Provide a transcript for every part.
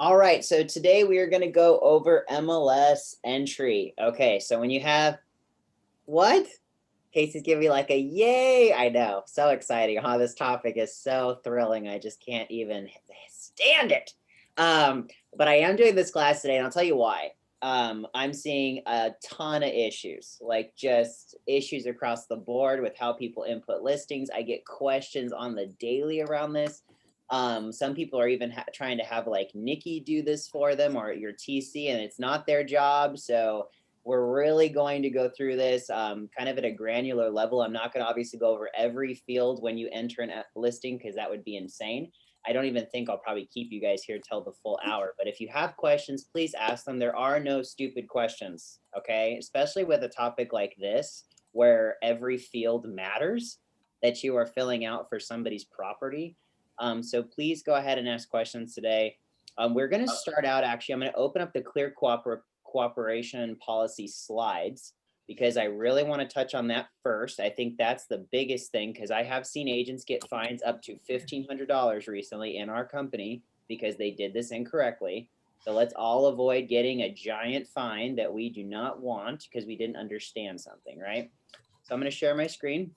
All right, so today we are going to go over MLS entry. Okay, so when you have what? Casey's giving me like a yay. I know, so exciting. Huh? This topic is so thrilling. I just can't even stand it. But I am doing this class today, and I'll tell you why. I'm seeing a ton of issues, like just issues across the board with how people input listings. I get questions on the daily around this. Some people are even trying to have like Nikki do this for them or your TC, and it's not their job. So we're really going to go through this kind of at a granular level. I'm not going to obviously go over every field when you enter a listing because that would be insane. I don't even think I'll probably keep you guys here till the full hour. But if you have questions, please ask them. There are no stupid questions, okay? Especially with a topic like this, where every field matters that you are filling out for somebody's property. So please go ahead and ask questions today. We're going to start out, actually, I'm going to open up the clear cooperation policy slides because I really want to touch on that first. I think that's the biggest thing because I have seen agents get fines up to $1,500 recently in our company because they did this incorrectly. So let's all avoid getting a giant fine that we do not want because we didn't understand something, right? So I'm going to share my screen.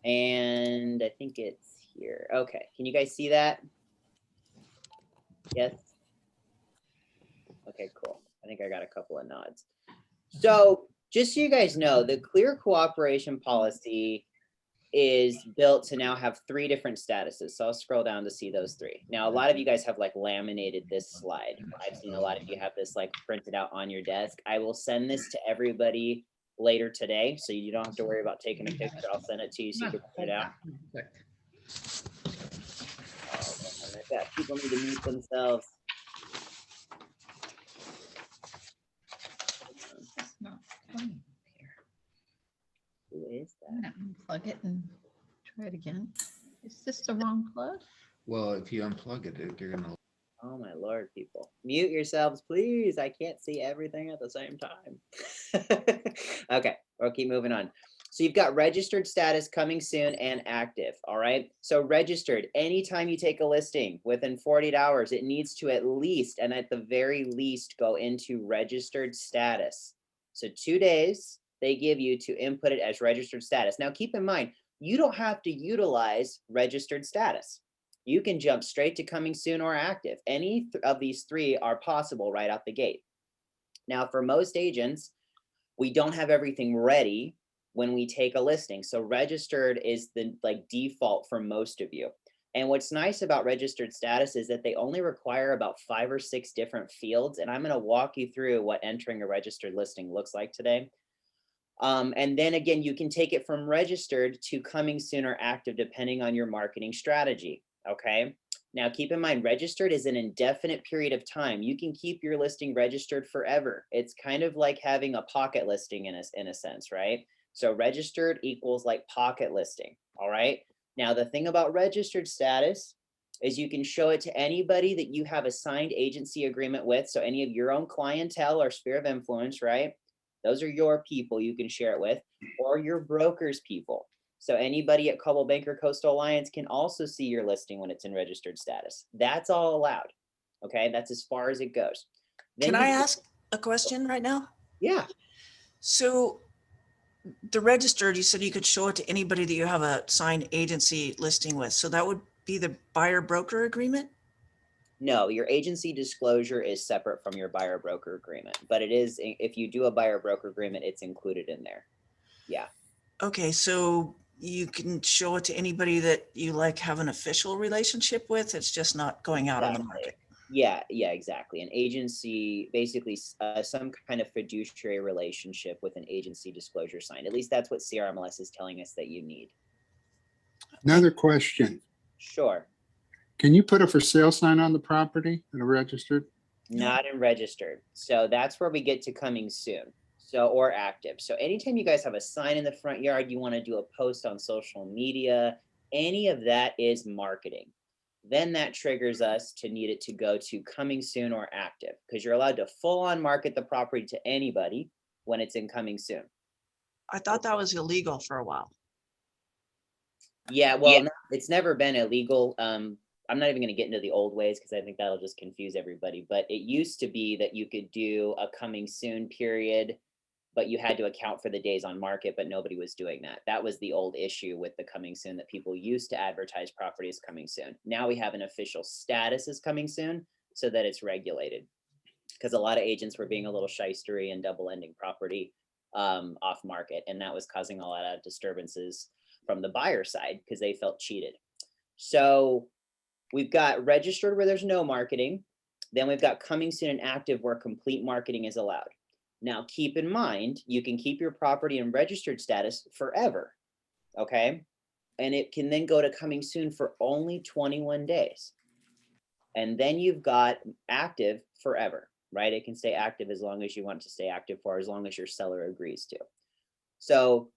And I think it's here. Okay, can you guys see that? Yes. Okay, cool. I think I got a couple of nods. So just so you guys know, the clear cooperation policy is built to now have 3 different statuses. So I'll scroll down to see those 3. Now, a lot of you guys have like laminated this slide. I've seen a lot of you have this like printed out on your desk. I will send this to everybody later today. So you don't have to worry about taking a picture. I'll send it to you so you can print it out. Oh, I bet people need to mute themselves. It's not coming here. Who is I'm that? gonna unplug it and try it again. Is this the wrong plug? Well, if you unplug it, you're gonna. Oh my Lord, people. Mute yourselves, please. I can't see everything at the same time. Okay, we'll keep moving on. So you've got registered status coming soon and active, all right? So registered, anytime you take a listing within 48 hours, it needs to at least, and at the very least, go into registered status. So 2 days they give you to input it as registered status. Now keep in mind, you don't have to utilize registered status. You can jump straight to coming soon or active. Any of these 3 are possible right out the gate. Now, for most agents, we don't have everything ready when we take a listing. So registered is the like default for most of you. And what's nice about registered status is that they only require about 5 or 6 different fields. And I'm going to walk you through what entering a registered listing looks like today. And then again, you can take it from registered to coming soon or active, depending on your marketing strategy. Okay. Now keep in mind, registered is an indefinite period of time. You can keep your listing registered forever. It's kind of like having a pocket listing in a sense, right? So registered equals like pocket listing. All right. Now the thing about registered status is you can show it to anybody that you have a signed agency agreement with. So any of your own clientele or sphere of influence, right? Those are your people you can share it with, or your broker's people. So anybody at Coldwell Banker Coastal Alliance can also see your listing when it's in registered status. That's all allowed. Okay, that's as far as it goes. Then Can I ask a question right now? Yeah. So the registered, you said you could show it to anybody that you have a signed agency listing with. So that would be the buyer broker agreement? No, your agency disclosure is separate from your buyer broker agreement, but it is, if you do a buyer broker agreement, it's included in there. Yeah. Okay, so you can show it to anybody that you like have an official relationship with. It's just not going out on the market. Yeah, exactly. An agency, basically some kind of fiduciary relationship with an agency disclosure signed. At least that's what CRMLS is telling us that you need. Another question. Sure. Can you put a for sale sign on the property in a registered? Not in registered. So that's where we get to coming soon. So, or active. So anytime you guys have a sign in the front yard, you want to do a post on social media, any of that is marketing. Then that triggers us to need it to go to coming soon or active, because you're allowed to full on market the property to anybody when it's in coming soon. I thought that was illegal for a while. Yeah, well, no, it's never been illegal. I'm not even going to get into the old ways because I think that'll just confuse everybody. But it used to be that you could do a coming soon period, but you had to account for the days on market, but nobody was doing that. That was the old issue with the coming soon, that people used to advertise property as coming soon. Now we have an official status as coming soon so that it's regulated, because a lot of agents were being a little shystery and double ending property off market. And that was causing a lot of disturbances from the buyer side because they felt cheated. So we've got registered where there's no marketing. Then we've got coming soon and active where complete marketing is allowed. Now, keep in mind, you can keep your property in registered status forever, okay? And it can then go to coming soon for only 21 days. And then you've got active forever, right? It can stay active as long as you want it to stay active for, as long as your seller agrees to. So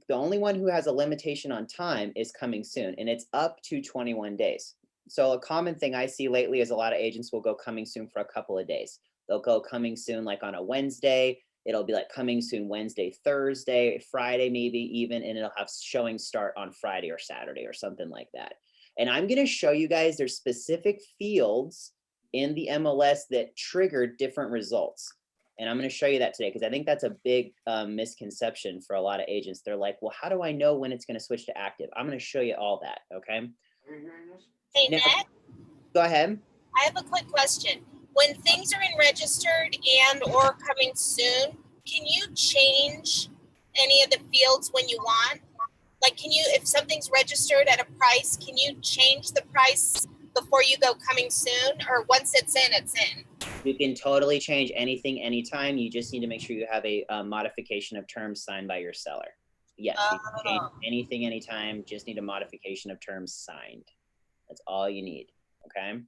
the only one who has a limitation on time is coming soon, and it's up to 21 days. So a common thing I see lately is a lot of agents will go coming soon for a couple of days. They'll go coming soon like on a Wednesday. It'll be like coming soon Wednesday, Thursday, Friday, maybe even, and it'll have showing start on Friday or Saturday or something like that. And I'm going to show you guys there's specific fields in the MLS that trigger different results. And I'm going to show you that today because I think that's a big misconception for a lot of agents. They're like, well, how do I know when it's going to switch to active? I'm going to show you all that, okay? Hey, Now, Ned, go ahead. I have a quick question. When things are in registered and or coming soon, can you change any of the fields when you want? Like, can you, if something's registered at a price, can you change the price before you go coming soon? Or once it's in, it's in? You can totally change anything, anytime. You just need to make sure you have a modification of terms signed by your seller. Yes, you can change anything, anytime. Just need a modification of terms signed. That's all you need, okay?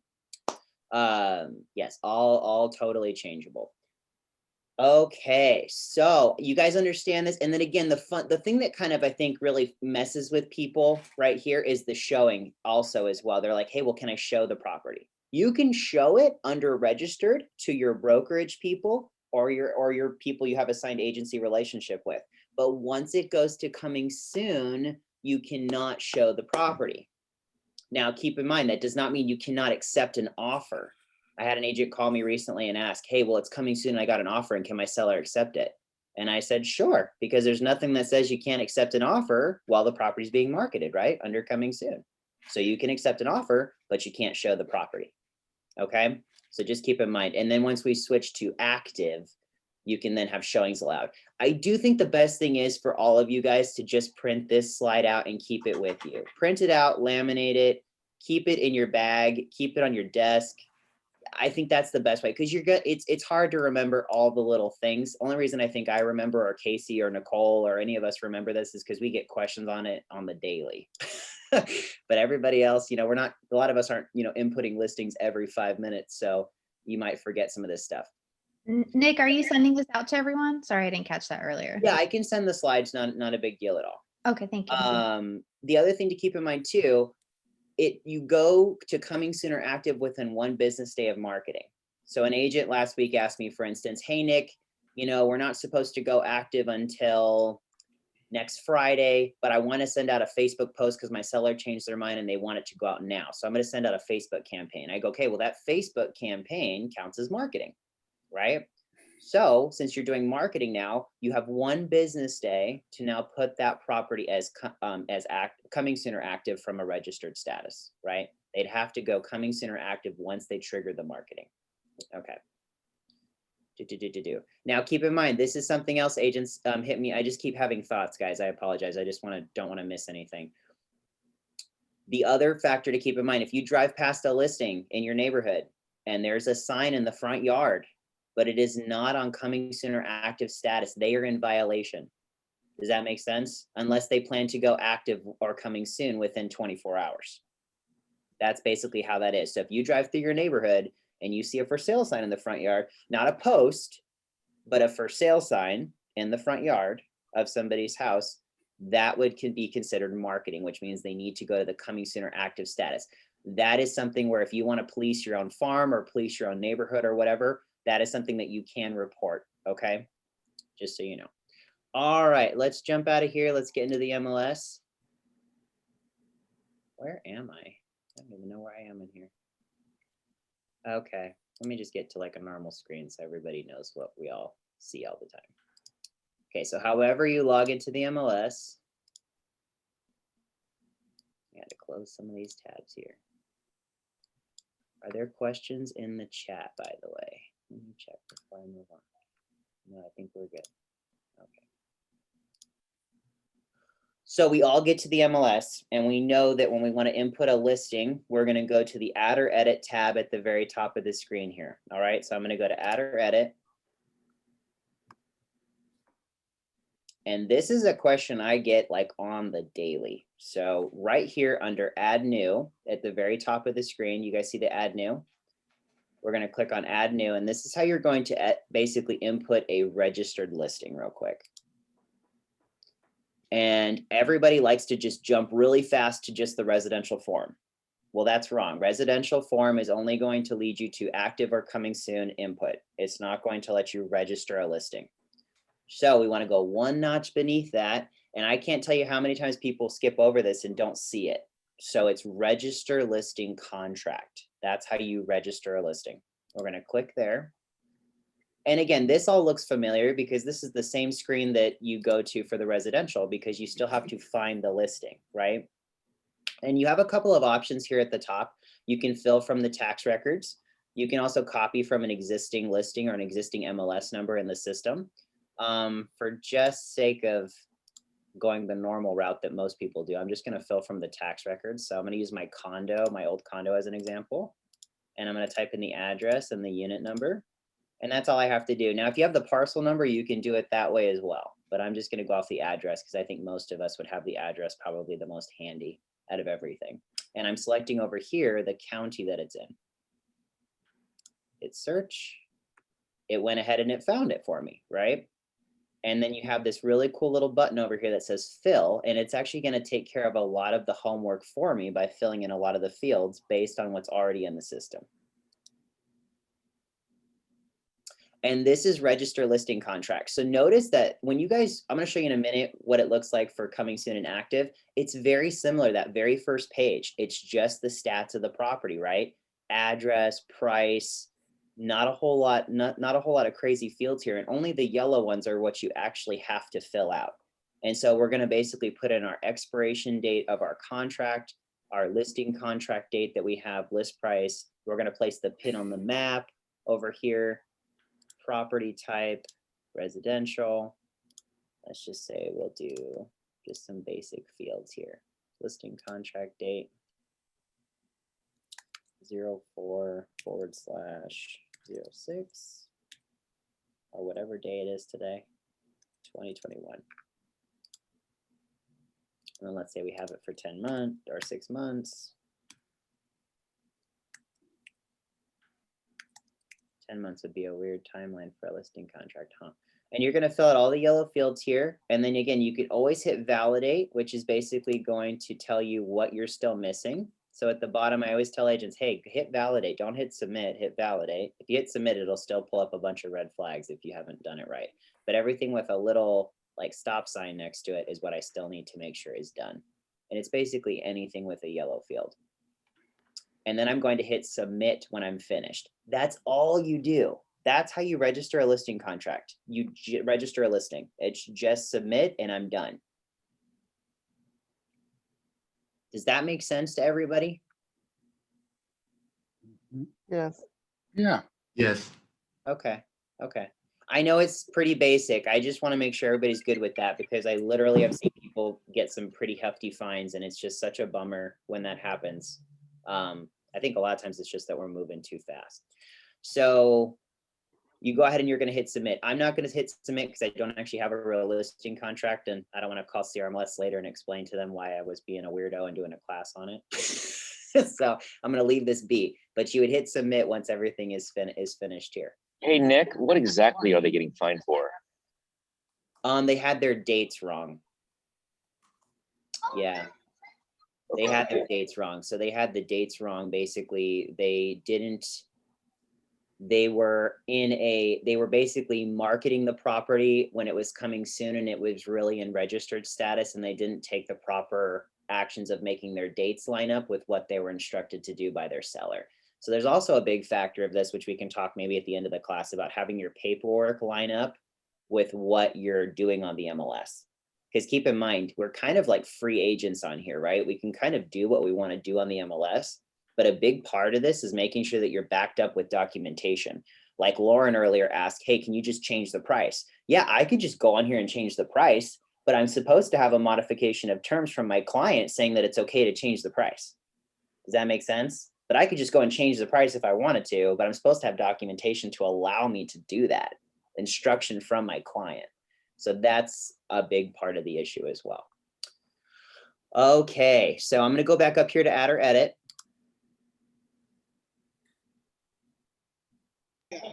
Yes, all totally changeable. Okay, so you guys understand this? And then again, the thing that kind of I think really messes with people right here is the showing also as well. They're like, hey, well, can I show the property? You can show it under registered to your brokerage people or your people you have a signed agency relationship with. But once it goes to coming soon, you cannot show the property. Now, keep in mind, that does not mean you cannot accept an offer. I had an agent call me recently and ask, hey, well, it's coming soon and I got an offer and can my seller accept it? And I said, sure, because there's nothing that says you can't accept an offer while the property is being marketed, right? Under coming soon. So you can accept an offer, but you can't show the property. Okay, so just keep in mind. And then once we switch to active, you can then have showings allowed. I do think the best thing is for all of you guys to just print this slide out and keep it with you. Print it out, laminate it, keep it in your bag, keep it on your desk. I think that's the best way because you're good. It's hard to remember all the little things. Only reason I think I remember, or Casey or Nicole or any of us remember this, is because we get questions on it on the daily. But everybody else, you know, a lot of us aren't, you know, inputting listings every 5 minutes. So you might forget some of this stuff. Nick, are you sending this out to everyone? Sorry, I didn't catch that earlier. Yeah, I can send the slides, not a big deal at all. Okay, thank you. The other thing to keep in mind too, you go to coming soon or active within 1 business day of marketing. So an agent last week asked me, for instance, hey, Nick, you know, we're not supposed to go active until next Friday, but I want to send out a Facebook post because my seller changed their mind and they want it to go out now. So I'm going to send out a Facebook campaign. I go, okay, well, that Facebook campaign counts as marketing, right? So since you're doing marketing now, you have 1 business day to now put that property as coming soon or active from a registered status, right? They'd have to go coming soon or active once they trigger the marketing. Okay. Now, keep in mind, this is something else agents hit me. I just keep having thoughts, guys. I apologize. I just don't want to miss anything. The other factor to keep in mind, if you drive past a listing in your neighborhood and there's a sign in the front yard, but it is not on coming soon or active status, they are in violation. Does that make sense? Unless they plan to go active or coming soon within 24 hours. That's basically how that is. So if you drive through your neighborhood and you see a for sale sign in the front yard, not a post, but a for sale sign in the front yard of somebody's house, that can be considered marketing, which means they need to go to the coming soon or active status. That is something where if you want to police your own farm or police your own neighborhood or whatever, that is something that you can report, okay? Just so you know. All right, let's jump out of here. Let's get into the MLS. Where am I? don't even know where I am in here. Okay, let me just get to like a normal screen so everybody knows what we all see all the time. Okay, so however you log into the MLS, I had to close some of these tabs here. Are there questions in the chat, by the way? Let me check before I move on. No, I think we're good. Okay. So we all get to the MLS and we know that when we want to input a listing, we're going to go to the Add or Edit tab at the very top of the screen here. All right, so I'm going to go to Add or Edit. And this is a question I get like on the daily. So right here under Add New at the very top of the screen, you guys see the Add New? We're going to click on Add New, and this is how you're going to basically input a registered listing real quick. And everybody likes to just jump really fast to just the residential form. Well, that's wrong. Residential form is only going to lead you to active or coming soon input. It's not going to let you register a listing. So we want to go one notch beneath that. And I can't tell you how many times people skip over this and don't see it. So it's register listing contract. That's how you register a listing. We're going to click there. And again, this all looks familiar because this is the same screen that you go to for the residential because you still have to find the listing, right? And you have a couple of options here at the top. You can fill from the tax records. You can also copy from an existing listing or an existing MLS number in the system. For just sake of going the normal route that most people do, I'm just going to fill from the tax records. So I'm going to use my condo, my old condo as an example. And I'm going to type in the address and the unit number. And that's all I have to do. Now, if you have the parcel number, you can do it that way as well. But I'm just going to go off the address because I think most of us would have the address probably the most handy out of everything. And I'm selecting over here the county that it's in. Hit search. It went ahead and it found it for me, right? And then you have this really cool little button over here that says fill, and it's actually going to take care of a lot of the homework for me by filling in a lot of the fields based on what's already in the system. And this is register listing contract. So notice that when you guys, I'm going to show you in a minute what it looks like for coming soon and active. It's very similar, that very first page. It's just the stats of the property, right? Address, price, not a whole lot, not a whole lot of crazy fields here. And only the yellow ones are what you actually have to fill out. And so we're going to basically put in our expiration date of our contract, our listing contract date that we have, list price. We're going to place the pin on the map over here. Property type, residential. Let's just say we'll do just some basic fields here. Listing contract date, 04//06, or whatever day it is today, 2021. And then let's say we have it for 10 months or 6 months. 10 months would be a weird timeline for a listing contract, huh? And you're going to fill out all the yellow fields here. And then again, you could always hit validate, which is basically going to tell you what you're still missing. So at the bottom, I always tell agents, hey, hit validate, don't hit submit, hit validate. If you hit submit, it'll still pull up a bunch of red flags if you haven't done it right. But everything with a little like stop sign next to it is what I still need to make sure is done. And it's basically anything with a yellow field. And then I'm going to hit submit when I'm finished. That's all you do. That's how you register a listing contract. You register a listing. It's just submit and I'm done. Does that make sense to everybody? Yes. Yeah. Yes. Okay, okay. I know it's pretty basic. I just want to make sure everybody's good with that because I literally have seen people get some pretty hefty fines and it's just such a bummer when that happens. I think a lot of times it's just that we're moving too fast. So you go ahead and you're going to hit submit. I'm not going to hit submit because I don't actually have a real listing contract and I don't want to call CRMLS later and explain to them why I was being a weirdo and doing a class on it. So I'm going to leave this be, but you would hit submit once everything is finished here. Hey, Nick, what exactly are they getting fined for? They had their dates wrong. Yeah. They had their dates wrong. So they had the dates wrong. Basically, they were basically marketing the property when it was coming soon and it was really in registered status and they didn't take the proper actions of making their dates line up with what they were instructed to do by their seller. So there's also a big factor of this, which we can talk maybe at the end of the class about having your paperwork line up with what you're doing on the MLS. Because keep in mind, we're kind of like free agents on here, right? We can kind of do what we want to do on the MLS, but a big part of this is making sure that you're backed up with documentation. Like Lauren earlier asked, hey, can you just change the price? Yeah, I could just go on here and change the price, but I'm supposed to have a modification of terms from my client saying that it's okay to change the price. Does that make sense? But I could just go and change the price if I wanted to, but I'm supposed to have documentation to allow me to do that, instruction from my client. So that's a big part of the issue as well. Okay, so I'm gonna go back up here to add or edit.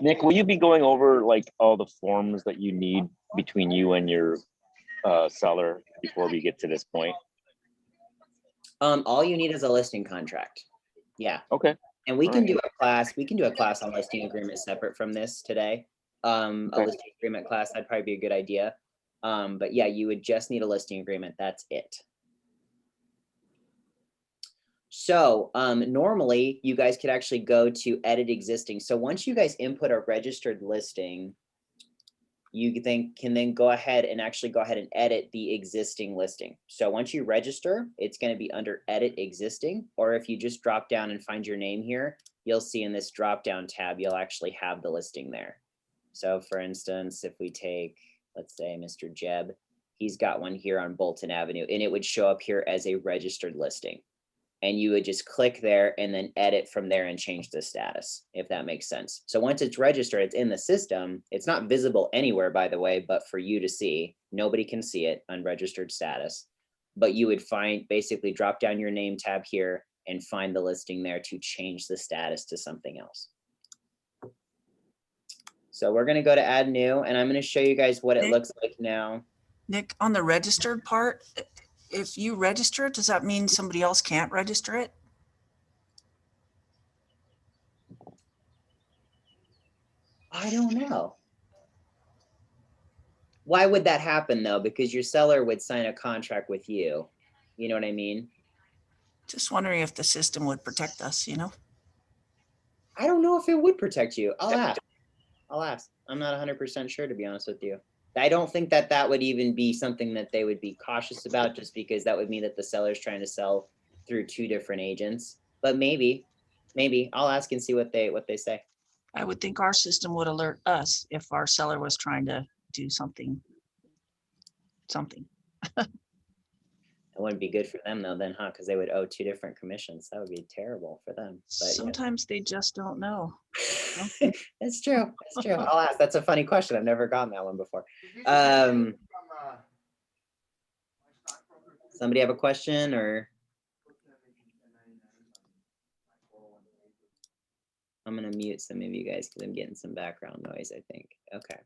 Nick, will you be going over like all the forms that you need between you and your seller before we get to this point? All you need is a listing contract. Yeah. Okay. And we All can right. do a class. We can do a class on listing agreement separate from this today. A Okay. listing agreement class, that'd probably be a good idea. But yeah, you would just need a listing agreement. That's it. So normally you guys could actually go to edit existing. So once you guys input a registered listing, you can then go ahead and edit the existing listing. So once you register, it's going to be under edit existing, or if you just drop down and find your name here, you'll see in this drop down tab, you'll actually have the listing there. So for instance, if we take, let's say Mr. Jeb, he's got one here on Bolton Avenue, and it would show up here as a registered listing. And you would just click there and then edit from there and change the status, if that makes sense. So once it's registered, it's in the system. It's not visible anywhere, by the way, but for you to see. Nobody can see it, unregistered status. But you would basically drop down your name tab here and find the listing there to change the status to something else. So we're gonna go to add new, and I'm gonna show you guys what it looks like now. Nick, on the registered part, if you register it, does that mean somebody else can't register it? I don't know. Why would that happen though? Because your seller would sign a contract with you. You know what I mean? Just wondering if the system would protect us, you know? I don't know if it would protect you. I'll ask. I'm not 100% sure, to be honest with you. I don't think that that would even be something that they would be cautious about, just because that would mean that the seller's trying to sell through two different agents. But maybe I'll ask and see what they say. I would think our system would alert us if our seller was trying to do something. It wouldn't be good for them though, then, huh? Because they would owe two different commissions. That would be terrible for them. But yeah. Sometimes they just don't know. It's true. It's true. I'll ask. That's a funny question. I've never gotten that one before. Somebody have a question or? I'm gonna mute some of you guys because I'm getting some background noise, I think. Okay.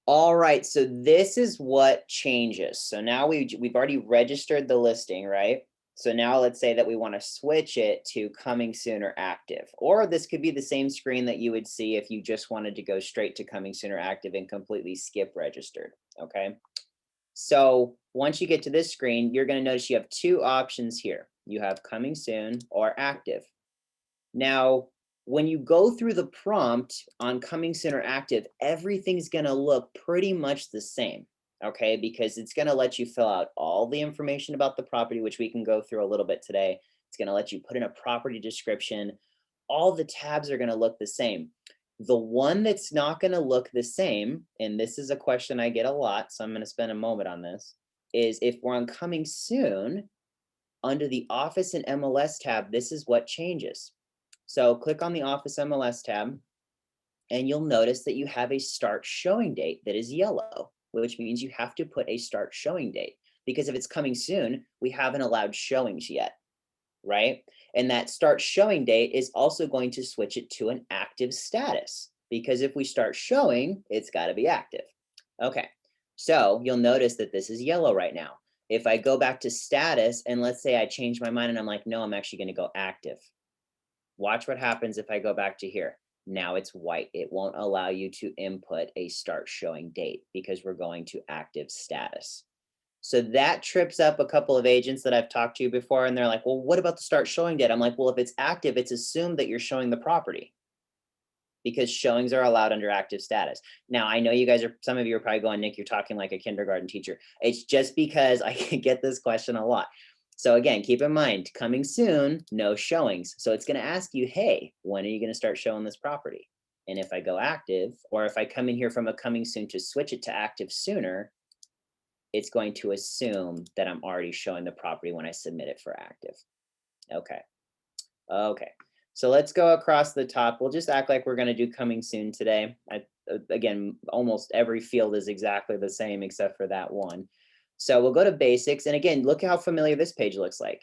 All right, so this is what changes. So now we've already registered the listing, right? So now let's say that we want to switch it to coming soon or active, or this could be the same screen that you would see if you just wanted to go straight to coming soon or active and completely skip registered, okay? So once you get to this screen, you're going to notice you have two options here. You have coming soon or active. Now, when you go through the prompt on coming soon or active, everything's going to look pretty much the same, okay? Because it's going to let you fill out all the information about the property, which we can go through a little bit today. It's going to let you put in a property description. All the tabs are going to look the same. The one that's not going to look the same, and this is a question I get a lot, so I'm going to spend a moment on this, is if we're on coming soon, under the Office and MLS tab, this is what changes. So click on the Office MLS tab, and you'll notice that you have a start showing date that is yellow, which means you have to put a start showing date, because if it's coming soon, we haven't allowed showings yet, right? And that start showing date is also going to switch it to an active status, because if we start showing, it's got to be active. Okay, so you'll notice that this is yellow right now. If I go back to status, and let's say I change my mind and I'm like, no, I'm actually going to go active. Watch what happens if I go back to here. Now it's white. It won't allow you to input a start showing date because we're going to active status. So that trips up a couple of agents that I've talked to before, and they're like, well, what about the start showing date? I'm like, well, if it's active, it's assumed that you're showing the property because showings are allowed under active status. Now, I know you guys are, some of you are probably going, Nick, you're talking like a kindergarten teacher. It's just because I get this question a lot. So again, keep in mind, coming soon, no showings. So it's going to ask you, hey, when are you going to start showing this property? And if I go active, or if I come in here from a coming soon to switch it to active sooner, it's going to assume that I'm already showing the property when I submit it for active. Okay. Okay. So let's go across the top. We'll just act like we're going to do coming soon today. Again, almost every field is exactly the same except for that one. So we'll go to basics. And again, look how familiar this page looks like.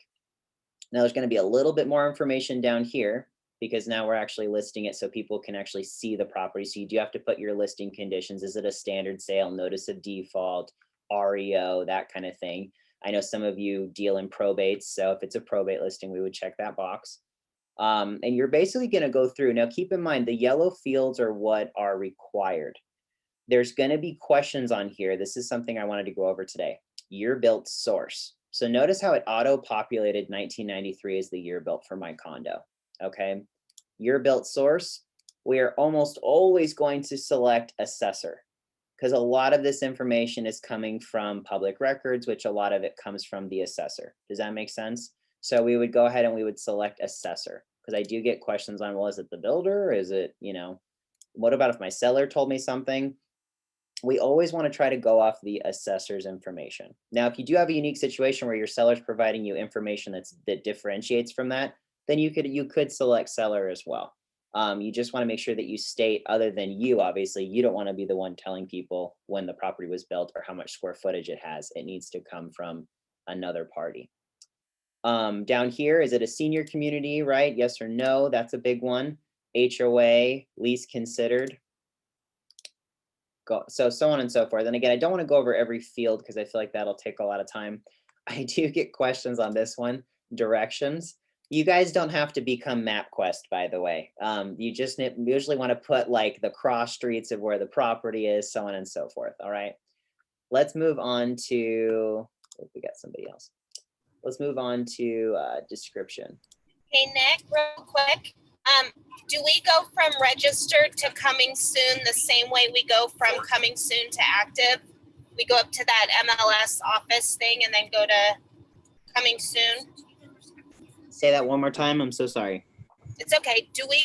Now there's going to be a little bit more information down here because now we're actually listing it so people can actually see the property. So you do have to put your listing conditions. Is it a standard sale, notice of default, REO, that kind of thing. I know some of you deal in probates. So if it's a probate listing, we would check that box. And you're basically going to go through. Now, keep in mind, the yellow fields are what are required. There's going to be questions on here. This is something I wanted to go over today. Year built source. So notice how it auto-populated 1993 as the year built for my condo. Okay. Year built source. We are almost always going to select assessor because a lot of this information is coming from public records, which a lot of it comes from the assessor. Does that make sense? So we would go ahead and we would select assessor because I do get questions on, well, is it the builder? Is it, you know, what about if my seller told me something? We always want to try to go off the assessor's information. Now, if you do have a unique situation where your seller's providing you information that differentiates from that, then you could select seller as well. You just want to make sure that you state, other than you, obviously, you don't want to be the one telling people when the property was built or how much square footage it has. It needs to come from another party. Down here, is it a senior community, right? Yes or no? That's a big one. HOA, least considered. So on and so forth. And again, I don't want to go over every field because I feel like that'll take a lot of time. I do get questions on this one, directions. You guys don't have to become MapQuest, by the way. You just usually want to put like the cross streets of where the property is, so on and so forth. All right. Let's move on to, oh, we got somebody else. Let's move on to description. Hey, Nick, real quick. Do we go from registered to coming soon the same way we go from coming soon to active? We go up to that MLS office thing and then go to coming soon? Say that one more time. I'm so sorry. It's okay. Do we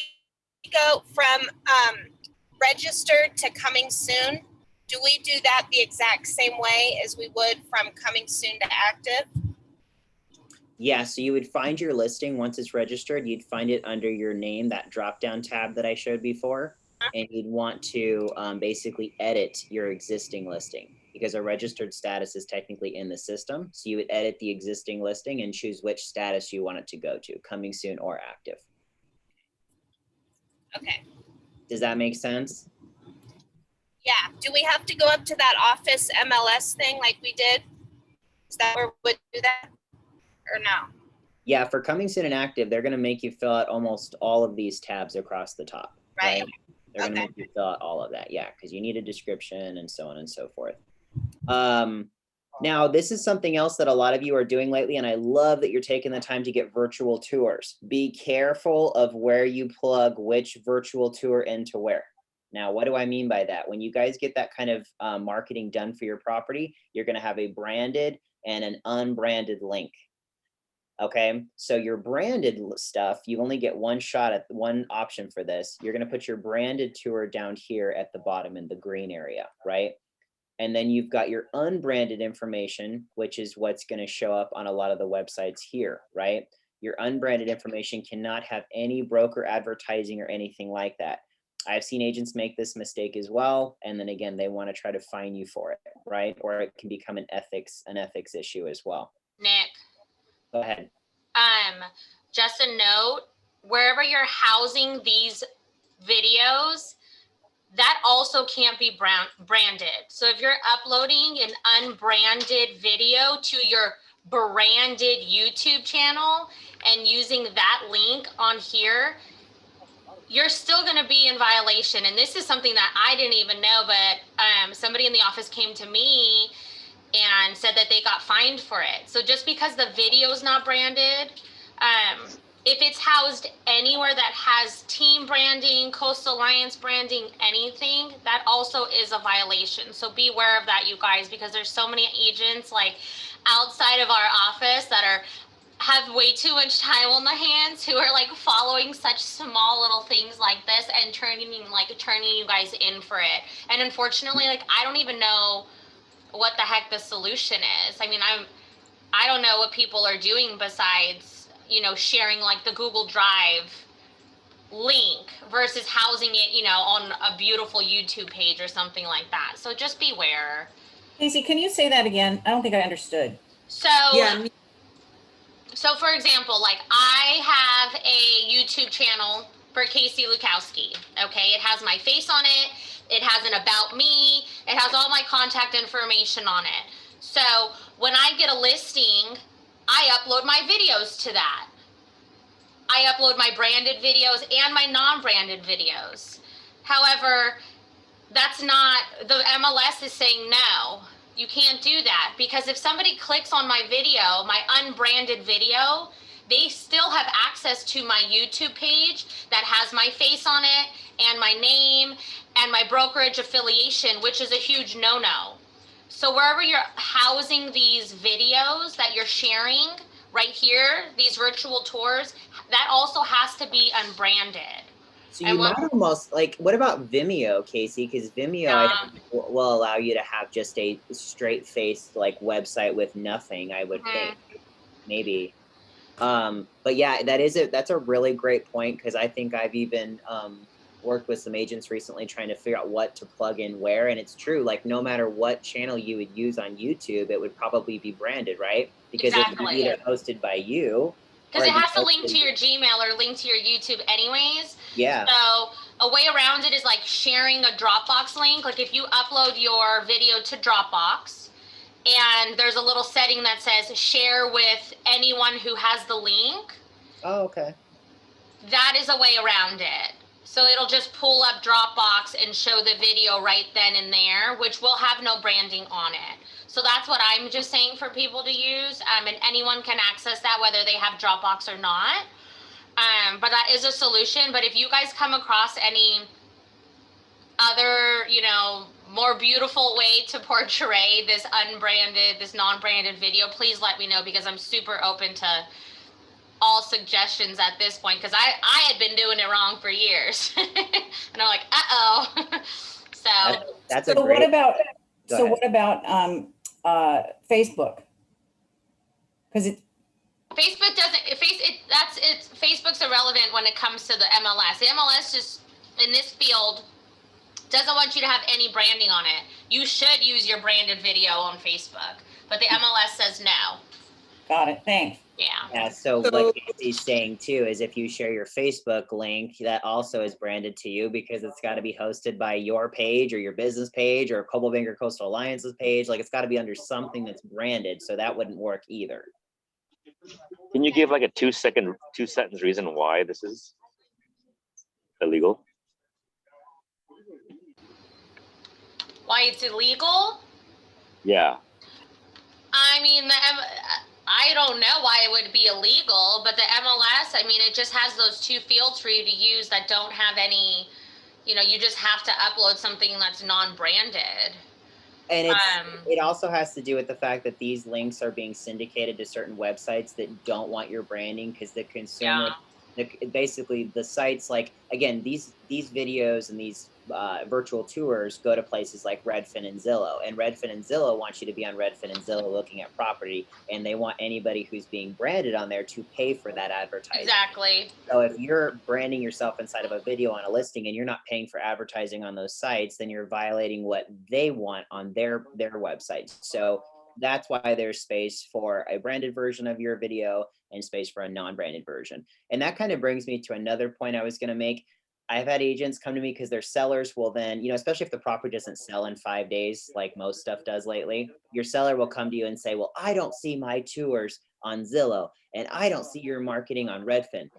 go from registered to coming soon? Do we do that the exact same way as we would from coming soon to active? Yeah, so you would find your listing once it's registered, you'd find it under your name, that drop-down tab that I showed before, and you'd want to basically edit your existing listing because a registered status is technically in the system. So you would edit the existing listing and choose which status you want it to go to, coming soon or active. Okay. Does that make sense? Yeah. Do we have to go up to that office MLS thing like we did? Is that where we would do that? Or no? Yeah, for coming soon and active, they're going to make you fill out almost all of these tabs across the top. Right. They're going to make you fill out all of that. Yeah, because you need a description and so on and so forth. Now, this is something else that a lot of you are doing lately, and I love that you're taking the time to get virtual tours. Be careful of where you plug which virtual tour into where. Now, what do I mean by that? When you guys get that kind of marketing done for your property, you're going to have a branded and an unbranded link. Okay, so your branded stuff, you only get one shot at one option for this. You're going to put your branded tour down here at the bottom in the green area, right? And then you've got your unbranded information, which is what's going to show up on a lot of the websites here, right? Your unbranded information cannot have any broker advertising or anything like that. I've seen agents make this mistake as well. And then again, they want to try to fine you for it, right? Or it can become an ethics issue as well. Nick. Go ahead. Just a note, wherever you're housing these videos, that also can't be branded. So if you're uploading an unbranded video to your branded YouTube channel and using that link on here, you're still going to be in violation. And this is something that I didn't even know, but somebody in the office came to me and said that they got fined for it. So just because the video is not branded, if it's housed anywhere that has team branding, Coastal Alliance branding, anything, that also is a violation. So be aware of that, you guys, because there's so many agents like outside of our office that have way too much time on the hands who are like following such small little things like this and turning you guys in for it. And unfortunately, like I don't even know what the heck the solution is. I mean, I don't know what people are doing besides, sharing like the Google Drive link versus housing it, on a beautiful YouTube page or something like that. So just beware. Casey, can you say that again? I don't think I understood. So Yeah. So for example, like I have a YouTube channel for Casey Lukowski. Okay, it has my face on it. It has an about me. It has all my contact information on it. So when I get a listing, I upload my videos to that. I upload my branded videos and my non-branded videos. However, that's not, the MLS is saying no. You can't do that because if somebody clicks on my video, my unbranded video, they still have access to my YouTube page that has my face on it and my name and my brokerage affiliation, which is a huge no-no. So wherever you're housing these videos that you're sharing right here, these virtual tours, that also has to be unbranded. So you might almost like, what about Vimeo, Casey? Because Vimeo I think, will allow you to have just a straight faced like website with nothing, I would think, maybe. But yeah, that's a really great point, because I think I've even worked with some agents recently trying to figure out what to plug in where. And it's true, like no matter what channel you would use on YouTube, it would probably be branded, right? Because it would be either hosted by you. Because it has to link to your Gmail or link to your YouTube anyways. Yeah. So a way around it is like sharing a Dropbox link. Like if you upload your video to Dropbox and there's a little setting that says share with anyone who has the link. Oh, okay. That is a way around it. So it'll just pull up Dropbox and show the video right then and there, which will have no branding on it. So that's what I'm just saying for people to use, and anyone can access that whether they have Dropbox or not. But that is a solution. But if you guys come across any other, more beautiful way to portray this non-branded video, please let me know, because I'm super open to all suggestions at this point, because I had been doing it wrong for years. And I'm like, uh-oh. That's a So great, what about Facebook? Because Facebook doesn't, Facebook's irrelevant when it comes to the MLS. The MLS just, in this field, doesn't want you to have any branding on it. You should use your branded video on Facebook, but the MLS says no. Got it, thanks. Yeah. So what Casey's saying too is if you share your Facebook link, that also is branded to you, because it's got to be hosted by your page or your business page or Coldwell Banker Coastal Alliance's page. Like it's got to be under something that's branded, so that wouldn't work either. Can you give like a two sentence reason why this is illegal? Why it's illegal? Yeah. I mean, I don't know why it would be illegal, but the MLS, I mean, it just has those two fields for you to use that don't have any, you just have to upload something that's non-branded. And it also has to do with the fact that these links are being syndicated to certain websites that don't want your branding, because the consumer, basically the sites, like, again, these videos and these virtual tours go to places like Redfin and Zillow, and Redfin and Zillow want you to be on Redfin and Zillow looking at property, and they want anybody who's being branded on there to pay for that advertising. Exactly. So if you're branding yourself inside of a video on a listing and you're not paying for advertising on those sites, then you're violating what they want on their website. So that's why there's space for a branded version of your video and space for a non-branded version. And that kind of brings me to another point I was going to make. I've had agents come to me because their sellers will then, especially if the property doesn't sell in 5 days, like most stuff does lately, your seller will come to you and say, well, I don't see my tours on Zillow and I don't see your marketing on Redfin.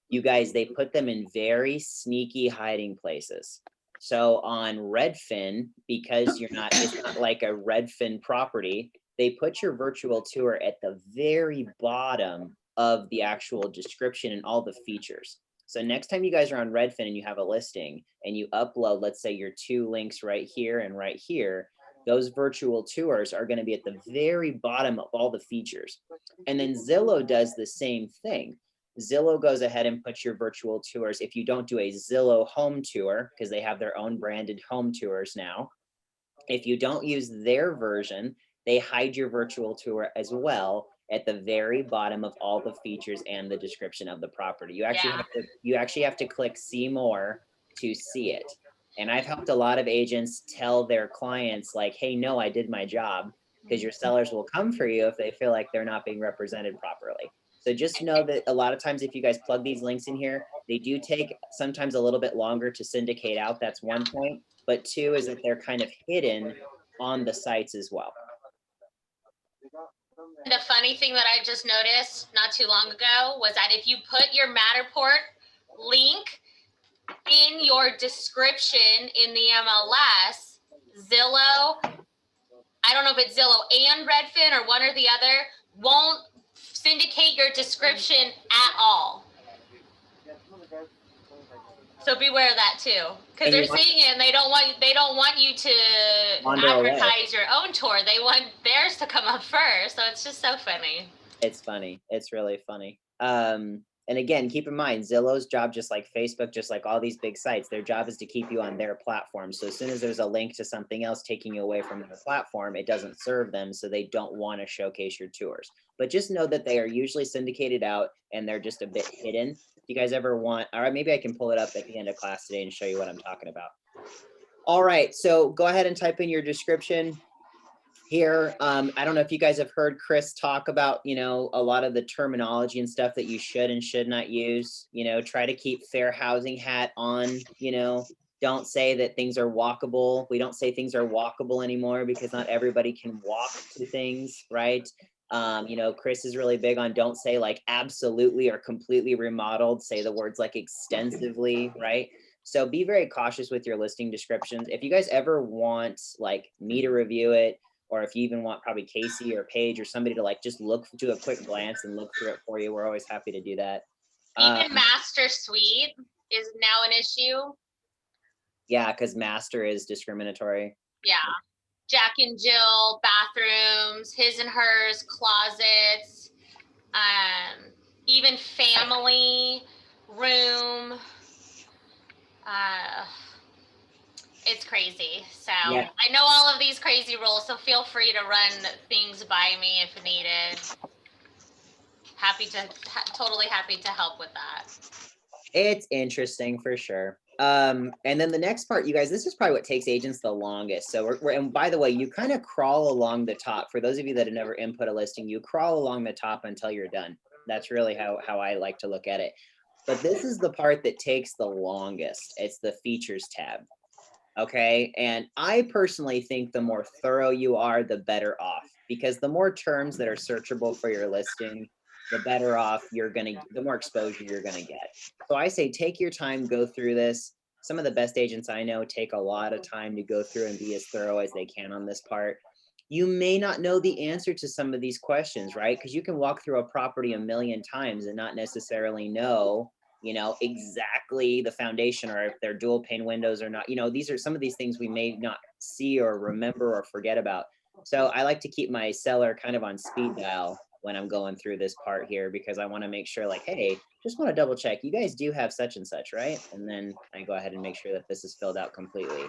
You guys, they put them in very sneaky hiding places. So on Redfin, because it's not like a Redfin property, they put your virtual tour at the very bottom of the actual description and all the features. So next time you guys are on Redfin and you have a listing and you upload, let's say your 2 links right here and right here, those virtual tours are going to be at the very bottom of all the features. And then Zillow does the same thing. Zillow goes ahead and puts your virtual tours. If you don't do a Zillow home tour, because they have their own branded home tours now, if you don't use their version, they hide your virtual tour as well at the very bottom of all the features and the description of the property. You actually have to click see more to see it. And I've helped a lot of agents tell their clients like, hey, no, I did my job, because your sellers will come for you if they feel like they're not being represented properly. So just know that a lot of times if you guys plug these links in here, they do take sometimes a little bit longer to syndicate out. That's one point. But 2 is that they're kind of hidden on the sites as well. The funny thing that I just noticed not too long ago was that if you put your Matterport link in your description in the MLS, Zillow, I don't know if it's Zillow and Redfin or one or the other, won't syndicate your description at all. So beware of that too, because they're seeing it and they don't want you to advertise your own tour. They want theirs to come up first. So it's just so funny. It's funny. It's really funny. And again, keep in mind, Zillow's job, just like Facebook, just like all these big sites, their job is to keep you on their platform. So as soon as there's a link to something else taking you away from their platform, it doesn't serve them. So they don't want to showcase your tours. But just know that they are usually syndicated out and they're just a bit hidden. If you guys ever want, all right, maybe I can pull it up at the end of class today and show you what I'm talking about. All right, so go ahead and type in your description here. I don't know if you guys have heard Chris talk about, a lot of the terminology and stuff that you should and should not use. Try to keep fair housing hat on. Don't say that things are walkable. We don't say things are walkable anymore because not everybody can walk to things, right? Chris is really big on don't say like absolutely or completely remodeled. Say the words like extensively, right? So be very cautious with your listing descriptions. If you guys ever want like me to review it, or if you even want probably Casey or Paige or somebody to like just do a quick glance and look through it for you, we're always happy to do that. Even master suite is now an issue. Yeah, because master is discriminatory. Yeah. Jack and Jill, bathrooms, his and hers, closets, even family room. It's crazy. So yeah. I know all of these crazy rules, so feel free to run things by me if needed. Totally happy to help with that. It's interesting for sure. And then the next part, you guys, this is probably what takes agents the longest. So and by the way, you kind of crawl along the top. For those of you that have never input a listing, you crawl along the top until you're done. That's really how I like to look at it. But this is the part that takes the longest. It's the features tab. Okay. And I personally think the more thorough you are, the better off, because the more terms that are searchable for your listing, the better off the more exposure you're going to get. So I say, take your time, go through this. Some of the best agents I know take a lot of time to go through and be as thorough as they can on this part. You may not know the answer to some of these questions, right? Because you can walk through a property a million times and not necessarily know, exactly the foundation, or if they're dual pane windows or not. These are some of these things we may not see or remember or forget about. So I like to keep my seller kind of on speed dial when I'm going through this part here, because I want to make sure like, hey, just want to double check. You guys do have such and such, right? And then I go ahead and make sure that this is filled out completely.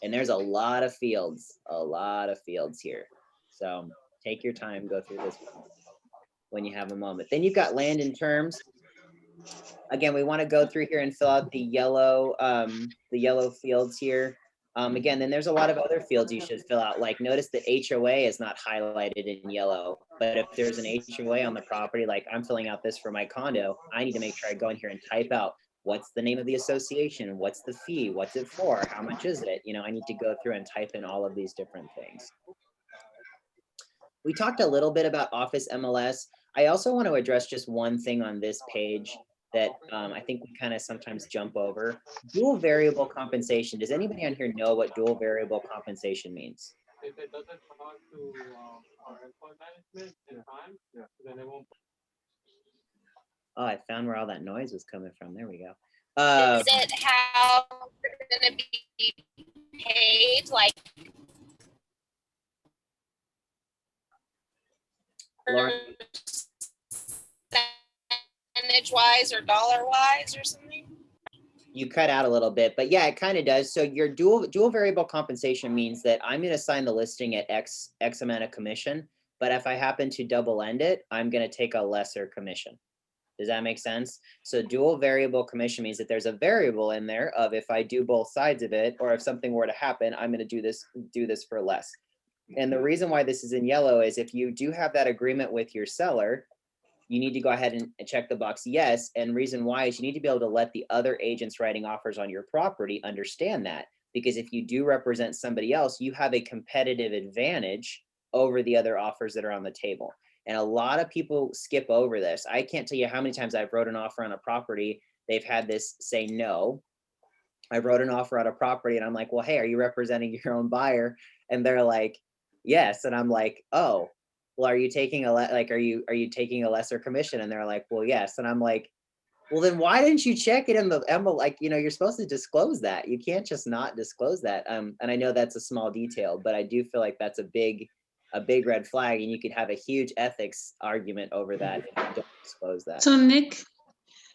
And there's a lot of fields here. So take your time, go through this when you have a moment. Then you've got land and terms. Again, we want to go through here and fill out the yellow fields here. Again, then there's a lot of other fields you should fill out. Like notice that HOA is not highlighted in yellow, but if there's an HOA on the property, like I'm filling out this for my condo, I need to make sure I go in here and type out what's the name of the association, what's the fee, what's it for, how much is it? I need to go through and type in all of these different things. We talked a little bit about Office MLS. I also want to address just one thing on this page. that I think we kind of sometimes jump over. Dual variable compensation. Does anybody on here know what dual variable compensation means? Oh, I found where all that noise was coming from. There we go. Is it how you're going to be paid, like Lauren, percentage wise or dollar wise or something? you cut out a little bit, but yeah, it kind of does. So your dual variable compensation means that I'm going to sign the listing at X amount of commission, but if I happen to double end it, I'm going to take a lesser commission. Does that make sense? So dual variable commission means that there's a variable in there of if I do both sides of it, or if something were to happen, I'm going to do this for less. And the reason why this is in yellow is if you do have that agreement with your seller, you need to go ahead and check the box yes. And reason why is you need to be able to let the other agents writing offers on your property understand that. Because if you do represent somebody else, you have a competitive advantage over the other offers that are on the table. And a lot of people skip over this. I can't tell you how many times I've wrote an offer on a property. They've had this say no. I wrote an offer on a property and I'm like, well, hey, are you representing your own buyer? And they're like, yes. And I'm like, oh, well, are you taking are you taking a lesser commission? And they're like, well, yes. And I'm like, well, then why didn't you check it in the envelope? Like, you're supposed to disclose that. You can't just not disclose that. And I know that's a small detail, but I do feel like that's a big red flag, and you could have a huge ethics argument over that if you don't disclose that. So Nick,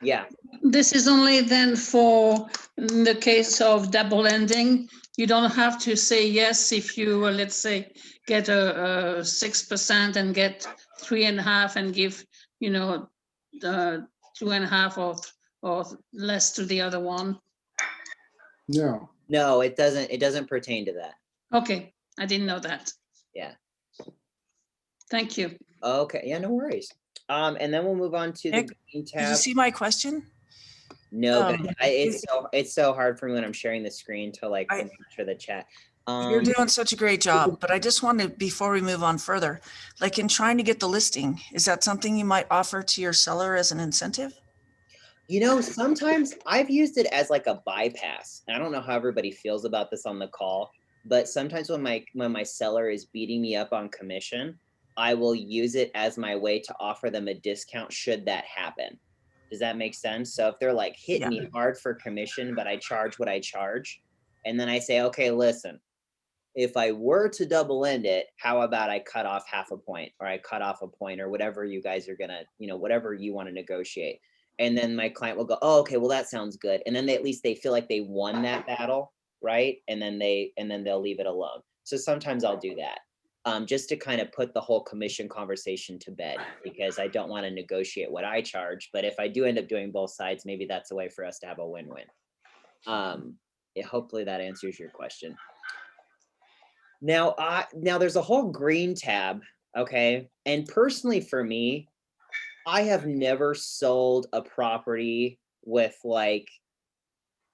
Yeah. this is only then for the case of double ending. You don't have to say yes if you, let's say, get a 6% and get 3.5 and give, the 2.5 or less to the other one. No. No, it doesn't pertain to that. Okay, I didn't know that. Yeah. Thank you. Okay. Yeah, no worries. And then we'll move on to the Nick, green Did you tab. see my question? No, but Um, it's so hard for me when I'm sharing the screen to I- for the chat. You're doing such a great job, but I just wanted, before we move on further, like in trying to get the listing, is that something you might offer to your seller as an incentive? Sometimes I've used it as like a bypass. I don't know how everybody feels about this on the call, but sometimes when my seller is beating me up on commission, I will use it as my way to offer them a discount should that happen. Does that make sense? So if they're like hitting me hard for commission, but I charge what I charge, and then I say, okay, listen, if I were to double end it, how about I cut off half a point, or I cut off a point, or whatever you guys are gonna, whatever you want to negotiate. And then my client will go, oh, okay, well, that sounds good. And then at least they feel like they won that battle, right? And then they'll leave it alone. So sometimes I'll do that, just to kind of put the whole commission conversation to bed, because I don't want to negotiate what I charge. But if I do end up doing both sides, maybe that's a way for us to have a win-win. Hopefully that answers your question. Now there's a whole green tab, okay? And personally for me, I have never sold a property with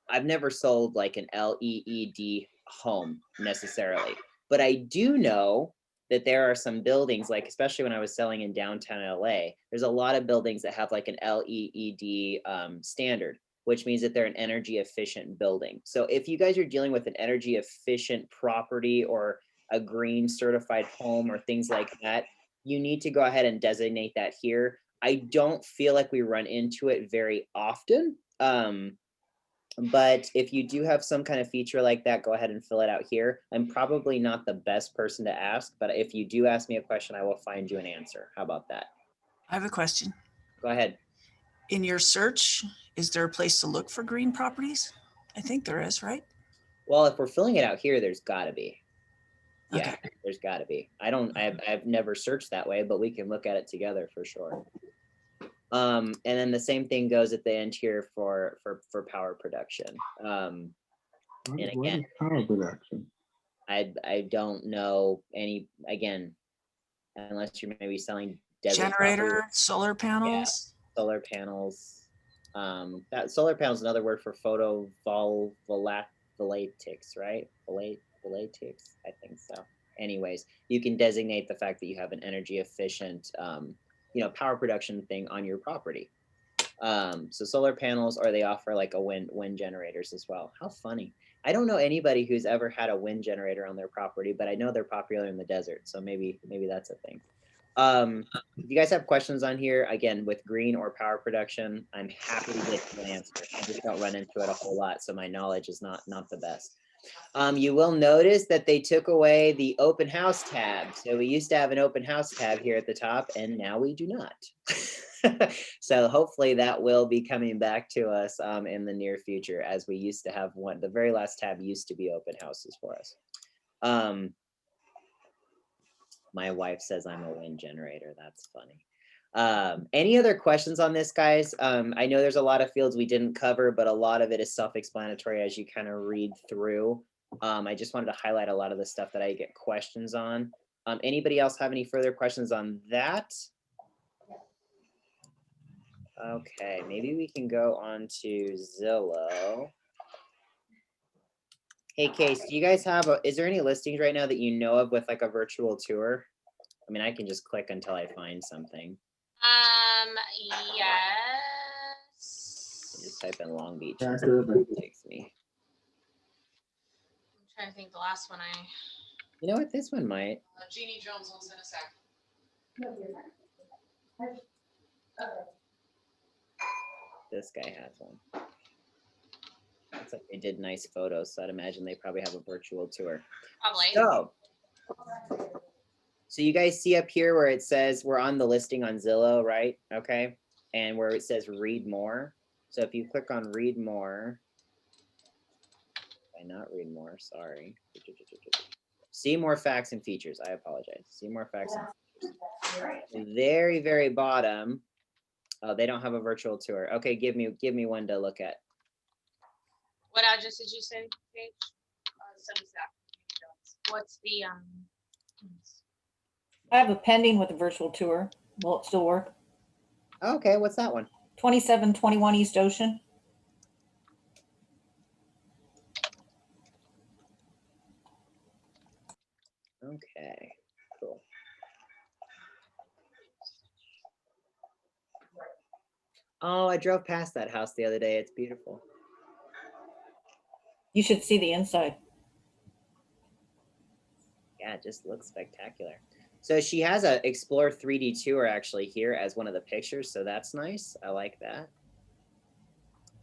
I've never sold like an LEED home necessarily, but I do know that there are some buildings, like especially when I was selling in downtown LA, there's a lot of buildings that have like an LEED standard, which means that they're an energy efficient building. So if you guys are dealing with an energy efficient property or a green certified home or things like that, you need to go ahead and designate that here. I don't feel like we run into it very often. But if you do have some kind of feature like that, go ahead and fill it out here. I'm probably not the best person to ask, but if you do ask me a question, I will find you an answer. How about that? I have a question. Go ahead. In your search, is there a place to look for green properties? I think there is, right? Well, if we're filling it out here, there's gotta be. Yeah, Okay. there's gotta be. I've never searched that way, but we can look at it together for sure. And then the same thing goes at the end here for power production. And What again, is power production? I don't know any, again, unless you're maybe selling desert Generator, property. solar panels. Yeah, solar panels. That solar panel is another word for photovoltaics, right? Voltaics, I think so. Anyways, you can designate the fact that you have an energy efficient, power production thing on your property. So solar panels, or they offer like a wind generators as well. How funny. I don't know anybody who's ever had a wind generator on their property, but I know they're popular in the desert. So maybe that's a thing. If you guys have questions on here, again, with green or power production, I'm happy to get you an answer. I just don't run into it a whole lot, so my knowledge is not the best. You will notice that they took away the open house tab. So we used to have an open house tab here at the top, and now we do not. So hopefully that will be coming back to us in the near future, as we used to have one. The very last tab used to be open houses for us. My wife says I'm a wind generator. That's funny. Any other questions on this, guys? I know there's a lot of fields we didn't cover, but a lot of it is self-explanatory as you kind of read through. I just wanted to highlight a lot of the stuff that I get questions on. Anybody else have any further questions on that? Okay, maybe we can go on to Zillow. Hey, Case, do you guys have is there any listings right now that you know of with like a virtual tour? I mean, I can just click until I find something. Yes. Just type in Long Beach. Yeah, It takes me. I'm trying to think the last one I. You know what? This one might. Jeannie Jones will send a sec. This guy has one. Looks like they did nice photos, so I'd imagine they probably have a virtual tour. Probably. So you guys see up here where it says we're on the listing on Zillow, right? Okay. And where it says read more. So if you click on read more, not read more, sorry. See more facts and features. I apologize. See more facts and features. The very, very bottom. Oh, they don't have a virtual tour. Okay, give me one to look at. What address did you say, Paige? What's the I have a pending with a virtual tour. Will it still work? Okay, what's that one? 2721 East Ocean. Okay, cool. Oh, I drove past that house the other day. It's beautiful. You should see the inside. Yeah, it just looks spectacular. So she has a Explore 3D tour actually here as one of the pictures. So that's nice. I like that.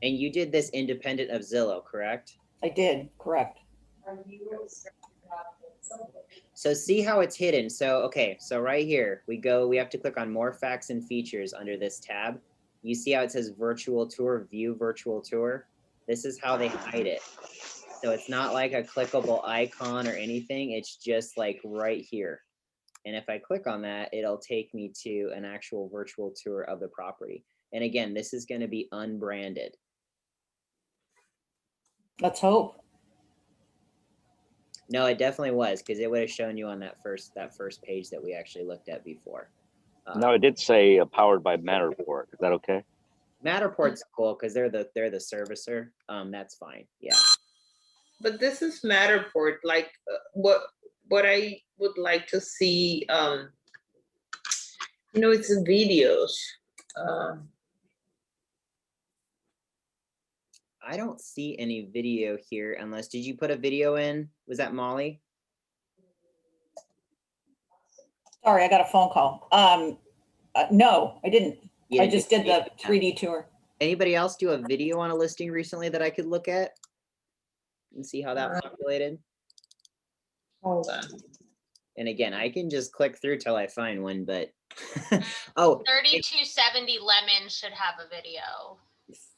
And you did this independent of Zillow, correct? I did, correct. So see how it's hidden. So, okay, so right here we have to click on more facts and features under this tab. You see how it says virtual tour, view virtual tour? This is how they hide it. So it's not like a clickable icon or anything. It's just like right here. And if I click on that, it'll take me to an actual virtual tour of the property. And again, this is going to be unbranded. Let's hope. No, it definitely was, because it would have shown you on that first page that we actually looked at before. No, it did say powered by Matterport. Is that okay? Matterport's cool because they're the servicer. That's fine. Yeah. But this is Matterport. Like what I would like to see, it's videos. I don't see any video here unless, did you put a video in? Was that Molly? Sorry, I got a phone call. No, I didn't. I just did the 3D tour. Anybody else do a video on a listing recently that I could look at and see how that populated? Hold on. And again, I can just click through till I find one, but oh, 3270 Lemon should have a video.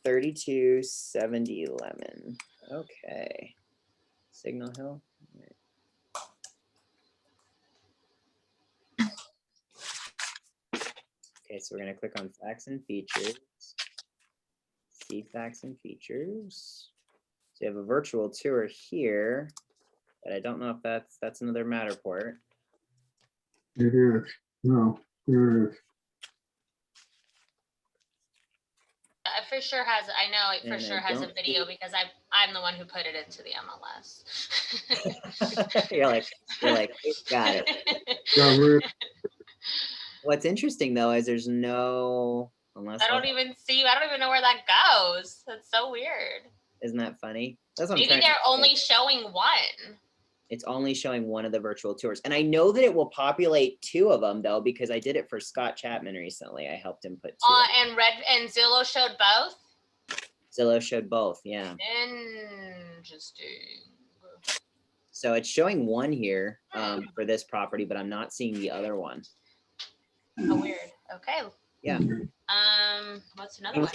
3270 Lemon. Okay. Signal Hill. Okay, so we're going to click on facts and features. See facts and features. So you have a virtual tour here, but I don't know if that's another Matterport. It is. No, here it is. It for sure has. I know it for And sure I has a don't video because I'm the one who put it into the MLS. you're like, got it. Yeah, What's interesting though is there's no Unless I don't even know where that goes. That's so weird. Isn't that funny? That's what I'm Maybe trying they're to only showing one. It's only showing one of the virtual tours. And I know that it will populate 2 of them though, because I did it for Scott Chapman recently. I helped him put 2. And Zillow showed both. Zillow showed both, yeah. Interesting. So it's showing 1 here for this property, but I'm not seeing the other one. Oh, weird. Okay. Yeah. What's another one?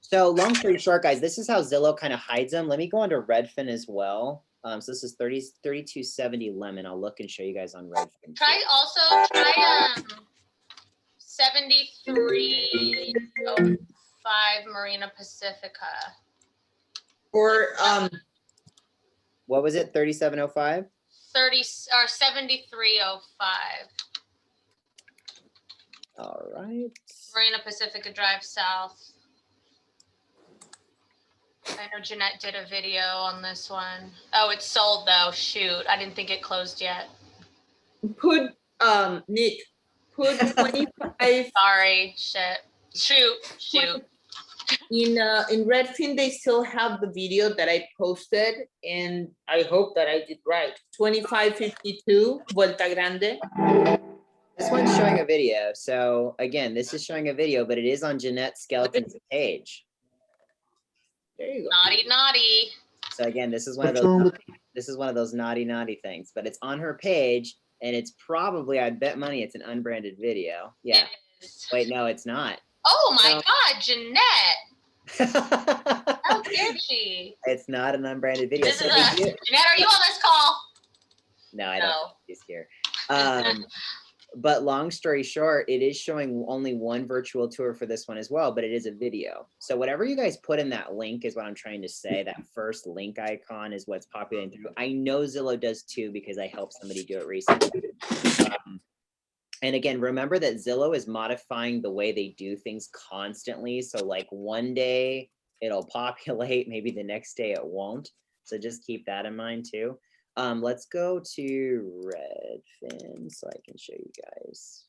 So long story short, guys, this is how Zillow kind of hides them. Let me go on to Redfin as well. So this is 3270 Lemon. I'll look and show you guys on Redfin. Try 7305 Marina Pacifica. Or What was it? 3705? 7305. All right. Marina Pacifica Drive South. I know Jeanette did a video on this one. Oh, it's sold though. Shoot, I didn't think it closed yet. put Nick, put 25 Sorry, shoot. in Redfin. They still have the video that I posted, and I hope that I did right. 2552 Vuelta Grande. This one's showing a video. So again, this is showing a video, but it is on Jeanette Skeleton's page. There you go. Naughty. So again, this is one of What's wrong those. with- This is one of those naughty things, but it's on her page, and it's probably, I bet money, it's an unbranded video. Yeah. It is. Wait, no, it's not. Oh my No. God, Jeanette. How dare she? It's not an unbranded video. This So is they a, do- Jeanette, are you on this call? No, I No. don't think she's here. But long story short, it is showing only 1 virtual tour for this one as well, but it is a video. So whatever you guys put in that link is what I'm trying to say. That first link icon is what's populating through. I know Zillow does too, because I helped somebody do it recently. And again, remember that Zillow is modifying the way they do things constantly. So like one day it'll populate, maybe the next day it won't. So just keep that in mind too. Let's go to Redfin so I can show you guys.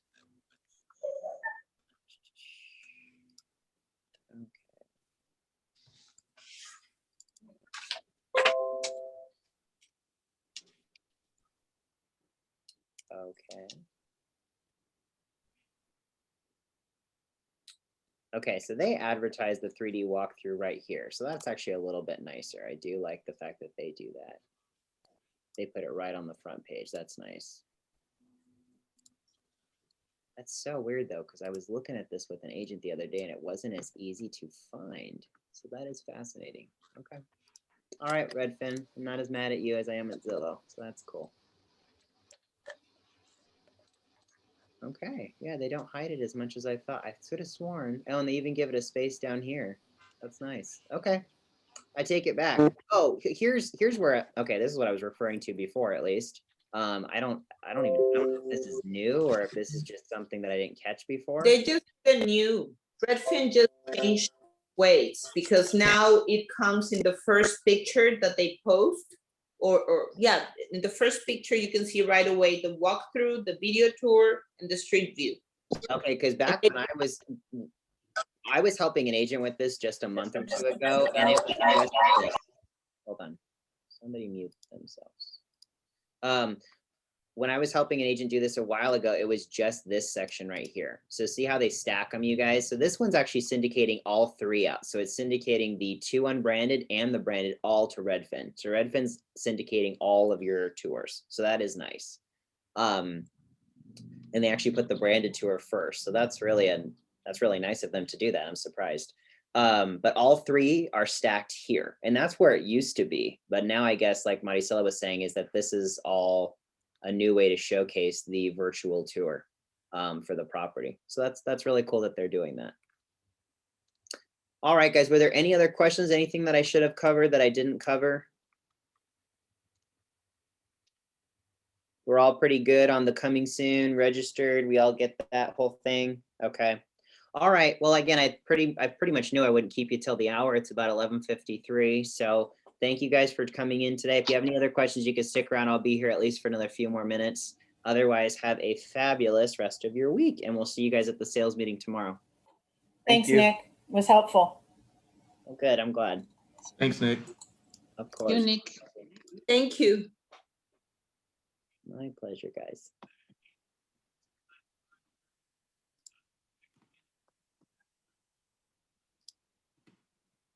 Okay. Okay, so they advertise the 3D walkthrough right here. So that's actually a little bit nicer. I do like the fact that they do that. They put it right on the front page. That's nice. That's so weird though, because I was looking at this with an agent the other day and it wasn't as easy to find. So that is fascinating. Okay. All right, Redfin. I'm not as mad at you as I am at Zillow. So that's cool. Okay. Yeah, they don't hide it as much as I thought. I could have sworn. Oh, and they even give it a space down here. That's nice. Okay. I take it back. Oh, here's where, okay, this is what I was referring to before, at least. I don't even know if this is new or if this is just something that I didn't catch before. They just the new Redfin just changed ways, because now it comes in the first picture that they post, or yeah, in the first picture you can see right away the walkthrough, the video tour, and the street view. Okay, because back when I was helping an agent with this just a month or 2 ago, and it was hold on, somebody mute themselves. When I was helping an agent do this a while ago, it was just this section right here. So see how they stack them, you guys? So this one's actually syndicating all 3 out. So it's syndicating the 2 unbranded and the branded all to Redfin. So Redfin's syndicating all of your tours. So that is nice. And they actually put the branded tour first. So that's really nice of them to do that. I'm surprised. But all 3 are stacked here, and that's where it used to be. But now I guess, like Maricela was saying, is that this is all a new way to showcase the virtual tour for the property. So that's really cool that they're doing that. All right, guys, were there any other questions? Anything that I should have covered that I didn't cover? We're all pretty good on the coming soon, registered. We all get that whole thing. Okay. All right. Well, again, I pretty much knew I wouldn't keep you till the hour. It's about 11:53. So thank you guys for coming in today. If you have any other questions, you can stick around. I'll be here at least for another few more minutes. Otherwise, have a fabulous rest of your week, and we'll see you guys at the sales meeting tomorrow. Thanks, you. Nick. Was helpful. Oh, good. I'm glad. Thanks, Nick. Of course. Unique. Thank you. My pleasure, guys.